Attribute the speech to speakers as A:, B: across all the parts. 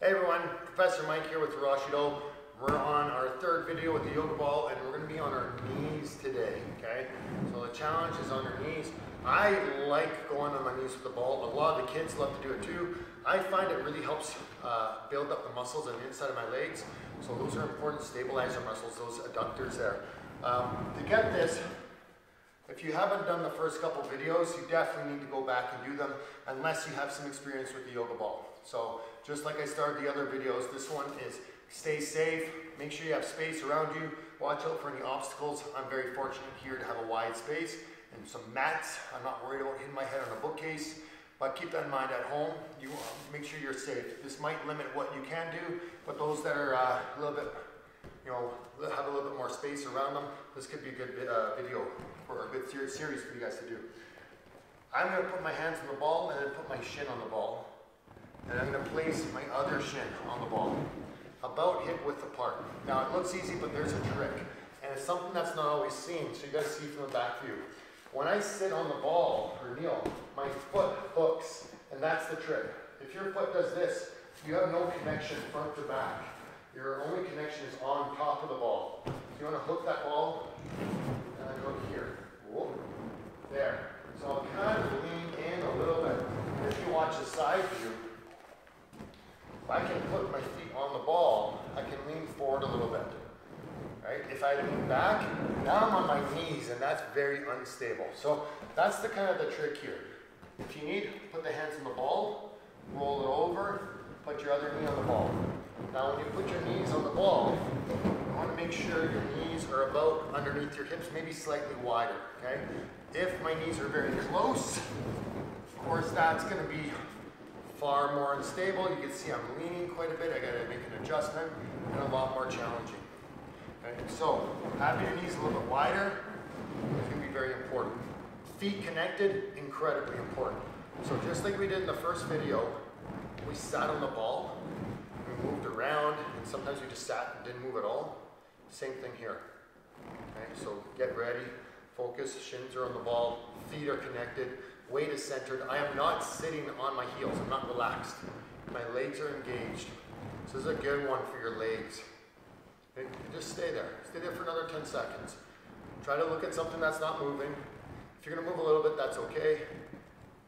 A: Hey everyone, Professor Mike here with Arashi. We're on our third video with the yoga ball and we're going to be on our knees today, okay? So the challenge is on your knees. I like going on my knees with the ball. A lot of the kids love to do it too. I find it really helps build up the muscles on the inside of my legs. So those are important stabilizer muscles, those adductors there. To get this, if you haven't done the first couple videos, you definitely need to go back and do them unless you have some experience with the yoga ball. So just like I started the other videos, this one is stay safe, make sure you have space around you, watch out for any obstacles. I'm very fortunate here to have a wide space and some mats. I'm not worried about hitting my head on a bookcase, but keep that in mind at home. You make sure you're safe. This might limit what you can do, but those that are a little bit, have a little bit more space around them, this could be a good video or a good series for you guys to do. I'm going to put my hands on the ball and then put my shin on the ball. And I'm going to place my other shin on the ball, about hip width apart. Now it looks easy, but there's a trick. And it's something that's not always seen, so you got to see from the back view. When I sit on the ball or kneel, my foot hooks, and that's the trick. If your foot does this, you have no connection front to back. Your only connection is on top of the ball. So you want to hook that ball, and then hook here. Whoa. There. So I'll kind of lean in a little bit. If you watch the side view, if I can put my feet on the ball, I can lean forward a little bit. Right? If I lean back, now I'm on my knees, and that's very unstable. So that's the kind of the trick here. If you need, put the hands on the ball, roll it over, put your other knee on the ball. Now when you put your knees on the ball, you want to make sure your knees are about underneath your hips, maybe slightly wider. Okay? If my knees are very close, of course that's going to be far more unstable. You can see I'm leaning quite a bit. I got to make an adjustment and a lot more challenging. Okay? So having your knees a little bit wider is going to be very important. Feet connected, incredibly important. So just like we did in the first video, we sat on the ball, we moved around, and sometimes we just sat and didn't move at all. Same thing here. Okay? So get ready, focus, shins are on the ball, feet are connected, weight is centered. I am not sitting on my heels, I'm not relaxed. My legs are engaged. So this is a good one for your legs. Okay? Just stay there for another 10 seconds. Try to look at something that's not moving. If you're going to move a little bit, that's okay.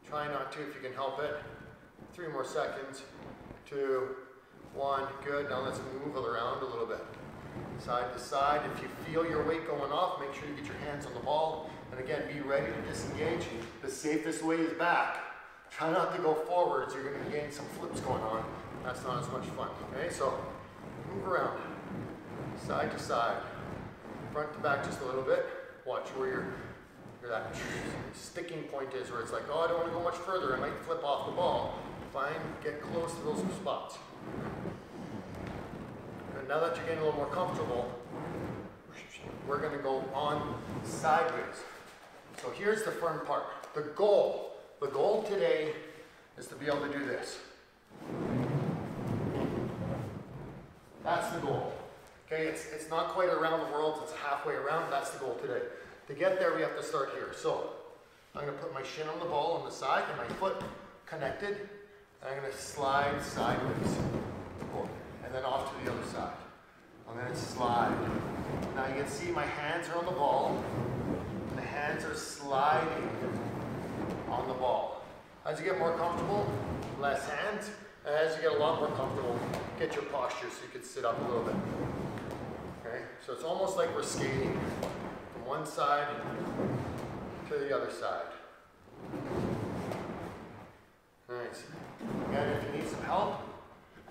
A: Try not to if you can help it. 3 more seconds. 2, 1, good. Now let's move it around a little bit. Side to side. If you feel your weight going off, make sure you get your hands on the ball. And again, be ready to disengage. The safest way is back. Try not to go forwards. You're going to gain some flips going on. That's not as much fun. Okay, so move around. Side to side. Front to back just a little bit. Watch where that sticking point is, where it's like, oh, I don't want to go much further. I might flip off the ball. Fine, get close to those spots. And now that you're getting a little more comfortable, we're going to go on sideways. So here's the fun part. The goal today is to be able to do this. That's the goal. Okay, it's not quite around the world, it's halfway around. That's the goal today. To get there, we have to start here. So I'm going to put my shin on the ball on the side and my foot connected. And I'm going to slide sideways. And then off to the other side. I'm going to slide. Now you can see my hands are on the ball. And the hands are sliding on the ball. As you get more comfortable, less hands. And as you get a lot more comfortable, get your posture so you can sit up a little bit. Okay? So it's almost like we're skating from one side to the other side. Nice. Again, if you need some help,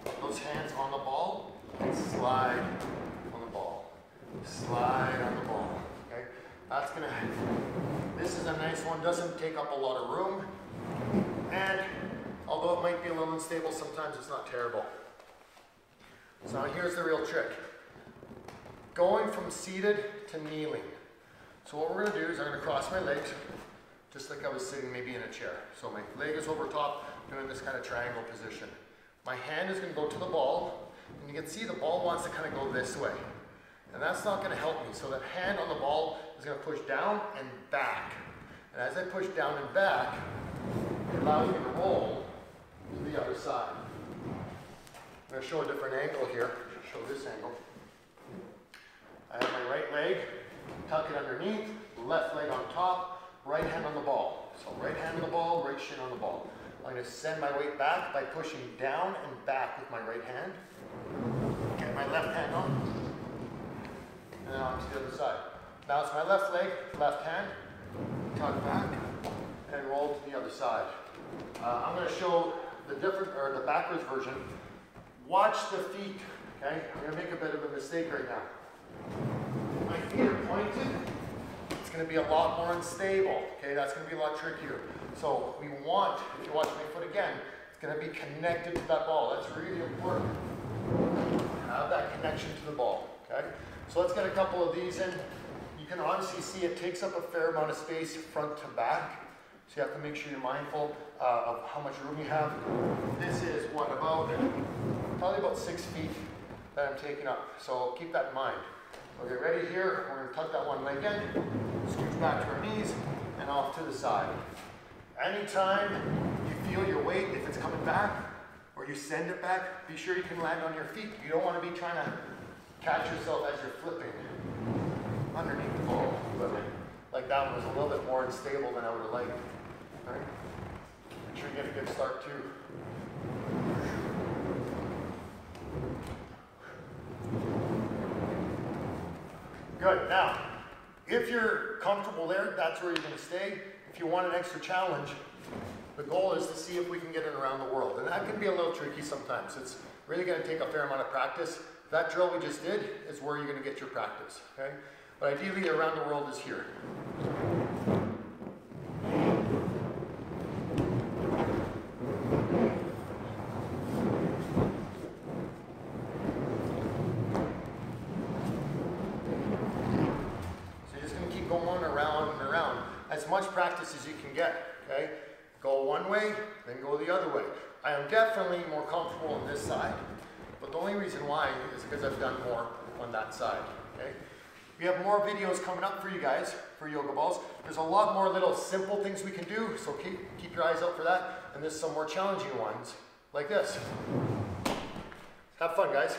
A: put those hands on the ball and slide on the ball. Slide on the ball. Okay? That's gonna this is a nice one, doesn't take up a lot of room. And although it might be a little unstable, sometimes it's not terrible. So now here's the real trick. Going from seated to kneeling. So what we're going to do is I'm going to cross my legs, just like I was sitting maybe in a chair. So my leg is over top, doing this kind of triangle position. My hand is going to go to the ball, and you can see the ball wants to kind of go this way. And that's not going to help me. So that hand on the ball is going to push down and back. And as I push down and back, it allows me to roll to the other side. going to show a different angle here. Show this angle. I have my right leg, tuck it underneath, left leg on top, right hand on the ball. So right hand on the ball, right shin on the ball. I'm going to send my weight back by pushing down and back with my right hand. Get my left hand on, and then on to the other side. Bounce my left leg, left hand, tuck back, and roll to the other side. I'm going to show the the backwards version. Watch the feet, okay? I'm going to make a bit of a mistake right now. My feet are pointed. It's going to be a lot more unstable, okay? That's going to be a lot trickier. So we want, if you watch my foot again, it's going to be connected to that ball. That's really important. Have that connection to the ball, okay? So let's get a couple of these in. You can honestly see it takes up a fair amount of space front to back. So you have to make sure you're mindful of how much room you have. This is what, probably about 6 feet that I'm taking up. So keep that in mind. Okay, ready here, we're gonna tuck that one leg in, scooch back to our knees, and off to the side. Anytime you feel your weight, if it's coming back, or you send it back, be sure you can land on your feet. You don't wanna be trying to catch yourself as you're flipping underneath the ball. Like that one was a little bit more unstable than I would have liked. All right? Make sure you get a good start too. Good. Now, if you're comfortable there, that's where you're going to stay. If you want an extra challenge, the goal is to see if we can get it around the world. And that can be a little tricky sometimes. It's really going to take a fair amount of practice. That drill we just did is where you're going to get your practice. Okay? But ideally, around the world is here. As much practice as you can get, okay? Go one way, then go the other way. I am definitely more comfortable on this side, but the only reason why is because I've done more on that side, okay? We have more videos coming up for you guys, for yoga balls. There's a lot more little simple things we can do, so keep your eyes out for that. And there's some more challenging ones, like this. Have fun, guys.